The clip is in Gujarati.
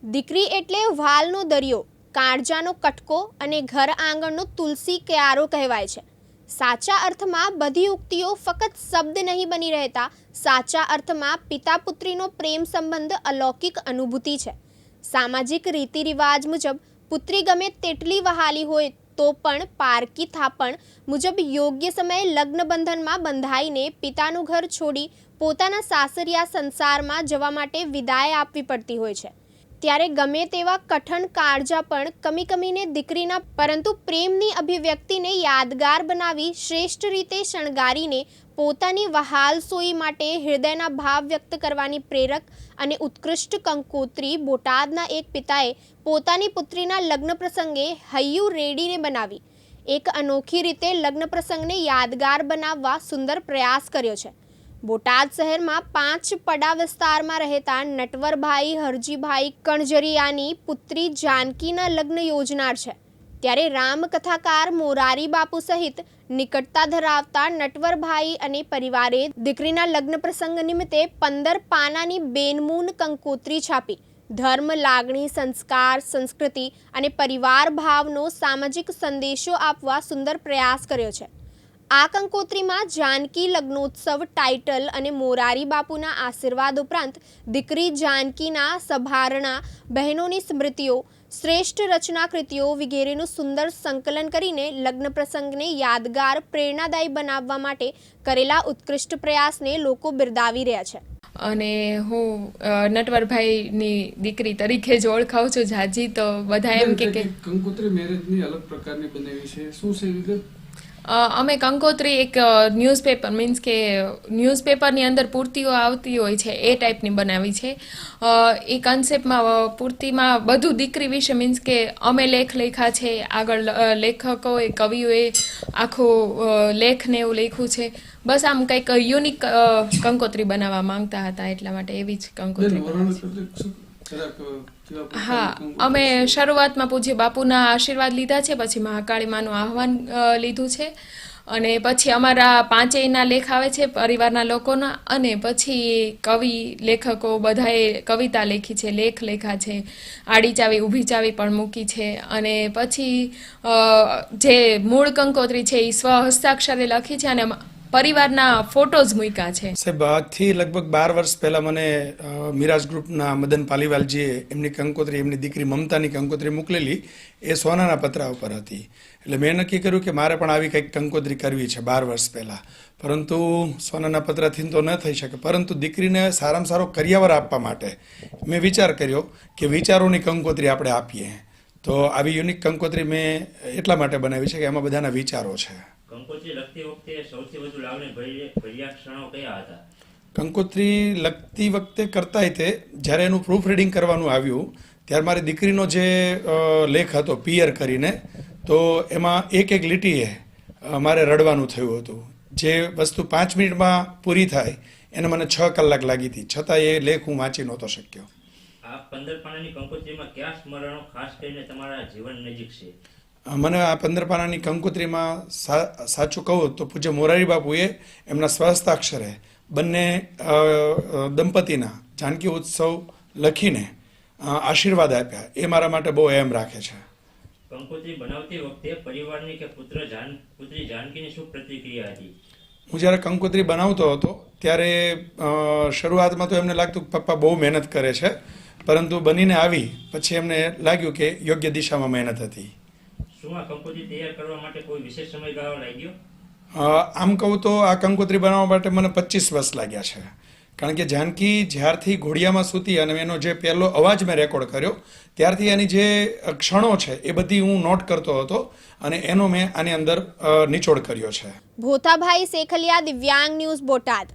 દીકરી એટલે વાલનો દરિયો, કાળજાનો કટકો અને ઘર આંગણનો તુલસી ક્યારો કહેવાય છે. સાચા અર્થમાં બધી ઉક્તિઓ ફક્ત શબ્દ નહીં બની રહેતા, સાચા અર્થમાં પિતા પુત્રીનો પ્રેમ સંબંધ અલૌકિક અનુભૂતિ છે. સામાજિક રીતિ રિવાજ મુજબ પુત્રી ગમે તેટલી વહાલી હોય તો પણ પારકી થાપણ મુજબ યોગ્ય સમયે લગ્ન બંધનમાં બંધાઈને પિતાનું ઘર છોડી પોતાના સાસરિયા સંસારમાં જવા માટે વિદાય આપવી પડતી હોય છે. ત્યારે ગમે તેવા કઠણ કાળજા પણ કમીને દીકરીના પરંતુ પ્રેમની અભિવ્યક્તિને યાદગાર બનાવી શ્રેષ્ઠ રીતે શણગારીને પોતાની વહાલસોઈ માટે હૃદયના ભાવ વ્યક્ત કરવાની પ્રેરક અને ઉત્કૃષ્ટ કંકોત્રી બોટાદના એક પિતાએ પોતાની પુત્રીના લગ્ન પ્રસંગે હૈયું રેડીને બનાવી. એક અનોખી રીતે લગ્ન પ્રસંગને યાદગાર બનાવવા સુંદર પ્રયાસ કર્યો છે. બોટાદ શહેરમાં 5 પડા વિસ્તારમાં રહેતા નટવરભાઈ હરજીભાઈ કણજરિયાની પુત્રી જાનકીના લગ્ન યોજનાર છે. ત્યારે રામકથાકાર મોરારી બાપુ સહિત નિકટતા ધરાવતા નટવરભાઈ અને પરિવારે દીકરીના લગ્ન પ્રસંગ નિમિત્તે 15 પાનાની બેનમૂન કંકોત્રી છાપી ધર્મ, લાગણી, સંસ્કાર, સંસ્કૃતિ અને પરિવાર ભાવનો સામાજિક સંદેશો આપવા સુંદર પ્રયાસ કર્યો છે. આ કંકોત્રીમાં જાનકી લગ્નોત્સવ ટાઇટલ અને મોરારી બાપુના આશીર્વાદ ઉપરાંત દીકરી જાનકીના સભારણા, બહેનોની સ્મૃતિઓ, શ્રેષ્ઠ રચનાકૃતિઓ વગેરેનું સુંદર સંકલન કરીને લગ્ન પ્રસંગને યાદગાર, પ્રેરણાદાયી બનાવવા માટે કરેલા ઉત્કૃષ્ટ પ્રયાસને લોકો બિરદાવી રહ્યા છે. અને હું નટવરભાઈની દીકરી તરીકે જ ઓળખાવું છું જાજી. તો બધા એમ કે કંકોત્રી મેરેજની અલગ પ્રકારની બનાવી છે, શું છે વિગત? અમે કંકોત્રી એક ન્યૂઝપેપર મીન્સ કે ન્યૂઝપેપરની અંદર પૂર્તિઓ આવતી હોય છે એ ટાઈપની બનાવી છે. એ કન્સેપ્ટમાં પૂર્તિમાં બધું દીકરી વિશે મીન્સ કે અમે લેખ લખ્યા છે, આગળ લેખકોએ કવિઓએ આખો લેખને એવું લખ્યું છે. બસ આમ કંઈક યુનિક કંકોત્રી બનાવવા માંગતા હતા, એટલા માટે એવી જ કંકોત્રી. હા, અમે શરૂઆતમાં પૂજ્ય બાપુના આશીર્વાદ લીધા છે, પછી મહાકાળી માનું આહવાન લીધું છે, અને પછી અમારા 5 લેખ આવે છે પરિવારના લોકોના, અને પછી કવિ લેખકો બધાએ કવિતા લખી છે, લેખ લખ્યા છે, આડી ચાવી ઊભી ચાવી પણ મૂકી છે. અને પછી જે મૂળ કંકોત્રી છે એ સ્વહસ્તાક્ષરે લખી છે અને પરિવારના ફોટોઝ મૂક્યા છે. સાહેબ, આજથી લગભગ 12 વર્ષ પહેલા મને મિરાજ ગ્રુપના મદન પાલીવાલજીએ એમની કંકોત્રી, એમની દીકરી મમતાની કંકોત્રી મોકલેલી. એ સોનાના પતરા ઉપર હતી. એટલે મેં નક્કી કર્યું કે મારે પણ આવી કંઈક કંકોત્રી કરવી છે 12 વર્ષ પહેલાં. પરંતુ સોનાના પતરાથી તો ન થઈ શકે, પરંતુ દીકરીને સારામાં સારો કરિયાવર આપવા માટે મેં વિચાર કર્યો કે વિચારોની કંકોત્રી આપણે આપીએ. તો આવી યુનિક કંકોત્રી મેં એટલા માટે બનાવી છે કે એમાં બધાના વિચારો છે. કંકોત્રી લખતી વખતે સૌથી વધુ લાગણીભર્યા ક્ષણો કયા હતા? કંકોત્રી લખતી વખતે કરતાંય તે જ્યારે એનું પ્રૂફ રીડિંગ કરવાનું આવ્યું ત્યારે મારી દીકરીનો જે લેખ હતો પિયર કરીને, તો એમાં એક લીટીએ મારે રડવાનું થયું હતું. જે વસ્તુ 5 મિનિટમાં પૂરી થાય એને મને 6 કલાક લાગી હતી, છતાં એ લેખ હું વાંચી નહોતો શક્યો. આ 15 પાનાની કંકોત્રીમાં કયા સ્મરણો ખાસ કરીને તમારા જીવન નજીક છે? મને આ 15 પાનાની કંકોત્રીમાં સાચું કહું તો પૂજ્ય મોરારી બાપુએ એમના સ્વહસ્તાક્ષરે બંને દંપતીના જાનકી ઉત્સવ લખીને આશીર્વાદ આપ્યા. એ મારા માટે બહુ એમ રાખે છે. કંકોત્રી બનાવતી વખતે પરિવારની કે પુત્રી જાનકીની શું પ્રતિક્રિયા હતી? હું જ્યારે કંકોત્રી બનાવતો હતો ત્યારે શરૂઆતમાં તો એમને લાગતું કે પપ્પા બહુ મહેનત કરે છે, પરંતુ બનીને આવી પછી એમને લાગ્યું કે યોગ્ય દિશામાં મહેનત હતી. શું આ કંકોત્રી તૈયાર કરવા માટે કોઈ વિશેષ સમયગાળો લાગ્યો? આમ કહું તો આ કંકોત્રી બનાવવા માટે મને 25 વર્ષ લાગ્યા છે. કારણ કે જાનકી જ્યારથી ઘોડિયામાં સૂતી અને એનો જે પહેલો અવાજ મેં રેકોર્ડ કર્યો ત્યારથી એની જે ક્ષણો છે એ બધી હું નોટ કરતો હતો અને એનો મેં આની અંદર નિચોડ કર્યો છે. ભોથાભાઈ શેખલિયા, દિવ્યાંગ ન્યૂઝ, બોટાદ.